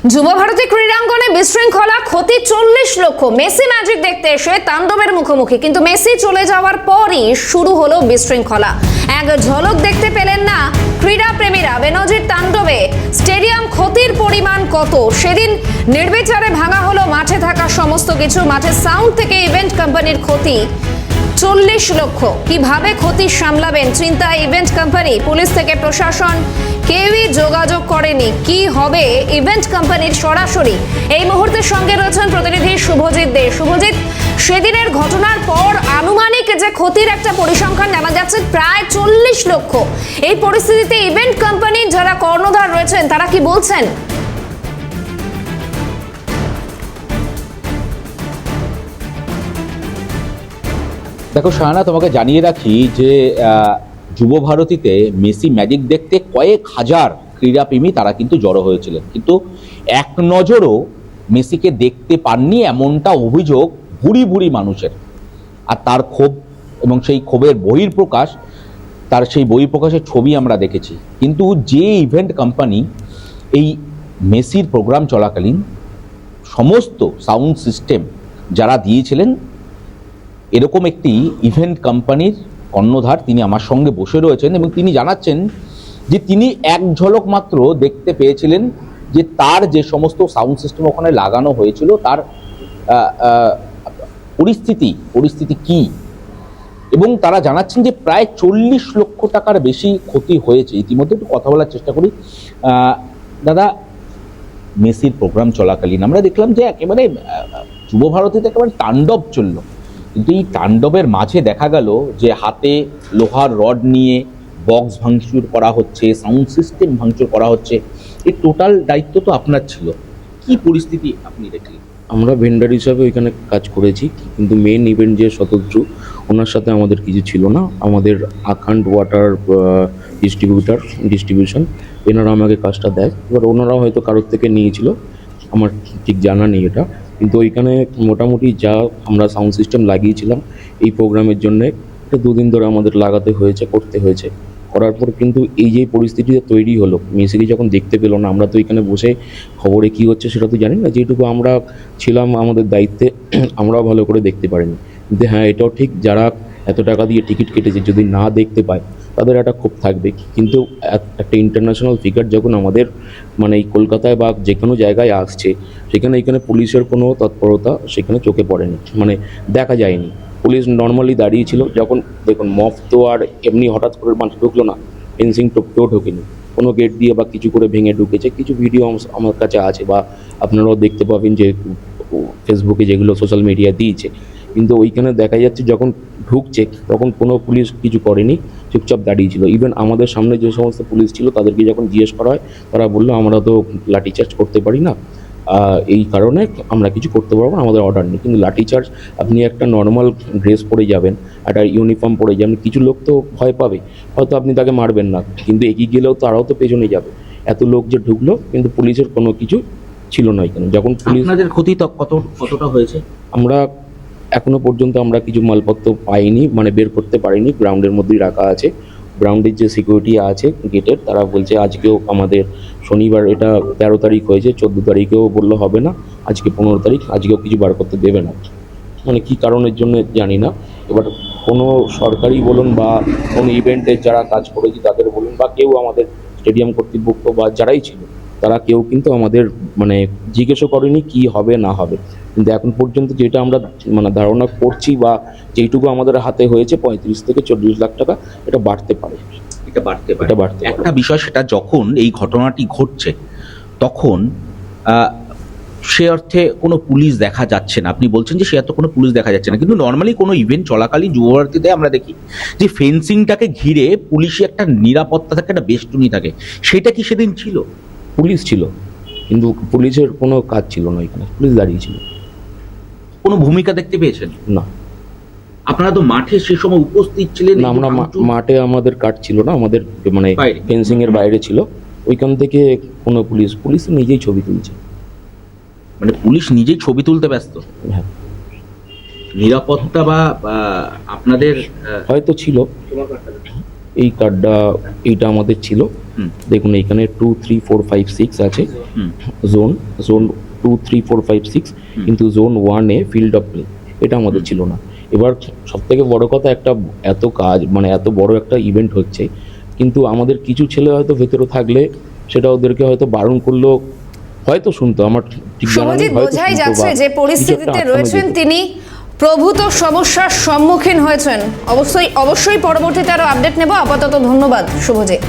যুবভারতী ক্রীড়াঙ্গনে বিশৃঙ্খলা, ক্ষতি 40 লক্ষ। মেসি ম্যাজিক দেখতে এসে তাণ্ডবের মুখোমুখি, কিন্তু মেসি চলে যাওয়ার পরই শুরু হলো বিশৃঙ্খলা। এক ঝলক দেখতে পেলেন না ক্রীড়া প্রেমীরা বেনজির তাণ্ডবে স্টেডিয়াম ক্ষতির পরিমাণ কত। সেদিন নির্বিচারে ভাঙা হলো মাঠে থাকা সমস্ত কিছু। মাঠের সাউন্ড থেকে ইভেন্ট কোম্পানির ক্ষতি 40 লক্ষ। কিভাবে ক্ষতি সামলাবেন চিন্তায় ইভেন্ট কোম্পানি। পুলিশ থেকে প্রশাসন কেউই যোগাযোগ করেনি। কি হবে ইভেন্ট কোম্পানির? সরাসরি এই মুহূর্তে সঙ্গে রয়েছেন প্রতিনিধি শুভজিৎ দে। শুভজিৎ, সেদিনের ঘটনার পর আনুমানিক যে ক্ষতির একটা পরিসংখ্যান নেওয়া যাচ্ছে প্রায় 40 লক্ষ। এই পরিস্থিতিতে ইভেন্ট কোম্পানির যারা কর্ণধার রয়েছেন তারা কি বলছেন? দেখো শাহানা, তোমাকে জানিয়ে রাখি যে যুবভারতীতে মেসি ম্যাজিক দেখতে কয়েক হাজার ক্রীড়াপ্রেমী তারা কিন্তু জড়ো হয়েছিলেন, কিন্তু এক নজরও মেসিকে দেখতে পাননি এমনটা অভিযোগ ভুরি ভুরি মানুষের। আর তার ক্ষোভ এবং সেই ক্ষোভের বহিঃপ্রকাশ, তার সেই বহিঃপ্রকাশের ছবি আমরা দেখেছি। কিন্তু যে ইভেন্ট কোম্পানি এই মেসির প্রোগ্রাম চলাকালীন সমস্ত সাউন্ড সিস্টেম যারা দিয়েছিলেন, এরকম একটি ইভেন্ট কোম্পানির কর্ণধার তিনি আমার সঙ্গে বসে রয়েছেন এবং তিনি জানাচ্ছেন যে তিনি এক ঝলক মাত্র দেখতে পেয়েছিলেন যে তার যে সমস্ত সাউন্ড সিস্টেম ওখানে লাগানো হয়েছিল তার পরিস্থিতি কি, এবং তারা জানাচ্ছেন যে প্রায় 40 লক্ষ টাকার বেশি ক্ষতি হয়েছে। ইতিমধ্যে একটু কথা বলার চেষ্টা করি। দাদা, মেসির প্রোগ্রাম চলাকালীন আমরা দেখলাম যে একেবারে যুবভারতীতে একেবারে তাণ্ডব চলল, কিন্তু এই তাণ্ডবের মাঝে দেখা গেল যে হাতে লোহার রড নিয়ে বক্স ভাঙচুর করা হচ্ছে, সাউন্ড সিস্টেম ভাঙচুর করা হচ্ছে। এই টোটাল দায়িত্ব তো আপনার ছিল। কি পরিস্থিতি আপনি দেখলেন? আমরা ভেন্ডার হিসাবে ওইখানে কাজ করেছি, কিন্তু মেন ইভেন্ট যে শতদ্রু, ওনার সাথে আমাদের কিছু ছিল না। আমাদের আখান্ড ওয়াটার ডিস্ট্রিবিউশন এনারা আমাকে কাজটা দেয়। এবার ওনারা হয়তো কারোর থেকে নিয়েছিল, আমার ঠিক জানা নেই এটা। কিন্তু ওইখানে মোটামুটি যা আমরা সাউন্ড সিস্টেম লাগিয়েছিলাম এই প্রোগ্রামের জন্যে, এটা 2 দিন ধরে আমাদের লাগাতে হয়েছে, করতে হয়েছে। করার পর কিন্তু এই যে পরিস্থিতিটা তৈরি হলো, মেসিকে যখন দেখতে পেলো না, আমরা তো এখানে বসে খবরে কি হচ্ছে সেটা তো জানি না। যেটুকু আমরা ছিলাম আমাদের দায়িত্বে, আমরাও ভালো করে দেখতে পারিনি। কিন্তু হ্যাঁ, এটাও ঠিক, যারা এত টাকা দিয়ে টিকিট কেটেছে যদি না দেখতে পায় তাদের একটা ক্ষোভ থাকবে। কিন্তু একটা ইন্টারন্যাশনাল ফিগার যখন আমাদের মানে এই কলকাতায় বা যে কোনো জায়গায় আসছে, সেখানে এখানে পুলিশের কোনো তৎপরতা সেখানে চোখে পড়েনি, মানে দেখা যায়নি। পুলিশ নর্মালি দাঁড়িয়ে ছিল। যখন দেখুন মফ তো আর এমনি হঠাৎ করে মানুষ ঢুকলো না, ফেন্সিং টোপকেও ঢোকেনি, কোনো গেট দিয়ে বা কিছু করে ভেঙে ঢুকেছে। কিছু ভিডিও আমার কাছে আছে বা আপনারাও দেখতে পাবেন যে ফেসবুকে যেগুলো সোশ্যাল মিডিয়া দিয়েছে। কিন্তু ওইখানে দেখা যাচ্ছে যখন ঢুকছে তখন কোনো পুলিশ কিছু করেনি, চুপচাপ দাঁড়িয়েছিল। ইভেন আমাদের সামনে যে সমস্ত পুলিশ ছিল তাদেরকে যখন জিজ্ঞেস করা হয়, তারা বললো আমরা তো লাঠিচার্জ করতে পারি না, এই কারণে আমরা কিছু করতে পারবো না, আমাদের অর্ডার নেই। কিন্তু লাঠিচার্জ আপনি একটা নর্মাল ড্রেস পরে যাবেন, একটা ইউনিফর্ম পরে যাবেন, কিছু লোক তো ভয় পাবে, হয়তো আপনি তাকে মারবেন না, কিন্তু এগিয়ে গেলেও তারাও তো পেছনে যাবে। এত লোক যে ঢুকলো, কিন্তু পুলিশের কোনো কিছু ছিল না এখানে। যখন পুলিশ, আপনাদের ক্ষতি কতটা হয়েছে? আমরা এখনো পর্যন্ত আমরা কিছু মালপত্র পাইনি, মানে বের করতে পারিনি, গ্রাউন্ডের মধ্যেই রাখা আছে। গ্রাউন্ডের যে সিকিউরিটি আছে গেটের, তারা বলছে আজকেও আমাদের শনিবার, এটা 13 তারিখ হয়েছে, 14 তারিখেও বললে হবে না, আজকে 15 তারিখ, আজকেও কিছু বার করতে দেবে না। মানে কি কারণের জন্য জানি না। এবার কোনো সরকারি বলুন বা কোনো ইভেন্টের যারা কাজ করেছি তাদের বলুন বা কেউ আমাদের স্টেডিয়াম কর্তৃপক্ষ বা যারাই ছিল, তারা কেউ কিন্তু আমাদের মানে জিজ্ঞেসও করেনি কি হবে না হবে। কিন্তু এখন পর্যন্ত যেটা আমরা মানে ধারণা করছি বা যেইটুকু আমাদের হাতে হয়েছে 35 থেকে 40 লাখ টাকা, এটা বাড়তে পারে। একটা বিষয়, সেটা যখন এই ঘটনাটি ঘটছে তখন সে অর্থে কোনো পুলিশ দেখা যাচ্ছে না। আপনি বলছেন যে সে অর্থে কোনো পুলিশ দেখা যাচ্ছে না, কিন্তু নর্মালি কোনো ইভেন্ট চলাকালীন যুবভারতীতে আমরা দেখি যে ফেন্সিংটাকে ঘিরে পুলিশি একটা নিরাপত্তা থাকে, একটা বেষ্টনী থাকে। সেটা কি সেদিন ছিল? পুলিশ ছিল, কিন্তু পুলিশের কোনো কাজ ছিল না এখানে, পুলিশ দাঁড়িয়ে ছিল। কোনো ভূমিকা দেখতে পেয়েছেন না। আপনারা তো মাঠে সেই সময় উপস্থিত ছিলেন না? আমরা মাঠে, আমাদের কাট ছিল না, আমাদের মানে ফেন্সিং এর বাইরে ছিল। ওইখান থেকে কোনো পুলিশ নিজেই ছবি তুলছে। মানে পুলিশ নিজেই ছবি তুলতে ব্যস্ত? হ্যাঁ। নিরাপত্তা বা আপনাদের হয়তো ছিল, এই কার্ডটা এইটা আমাদের ছিল। দেখুন এইখানে 2, 3, 4, 5, 6 আছে জোন 2, 3, 4, 5, 6, কিন্তু জোন 1-এ ফিল্ড অফ প্লে এটা আমাদের ছিল না। এবার সব থেকে বড় কথা, একটা এত কাজ মানে এত বড় একটা ইভেন্ট হচ্ছে, কিন্তু আমাদের কিছু ছেলে হয়তো ভেতরে থাকলে সেটা ওদেরকে হয়তো বারণ করলেও হয়তো শুনতো, আমার ঠিক জানা নেই, শুভজিৎ, হয়তো বোঝাই শুনতো যাচ্ছে বা যে কিছু পরিস্থিতিতে একটা আটকানো রয়েছেন যেত। তিনি প্রভূত সমস্যার সম্মুখীন হয়েছেন। অবশ্যই পরবর্তীতে আরো আপডেট নেব। আপাতত ধন্যবাদ শুভজিৎ।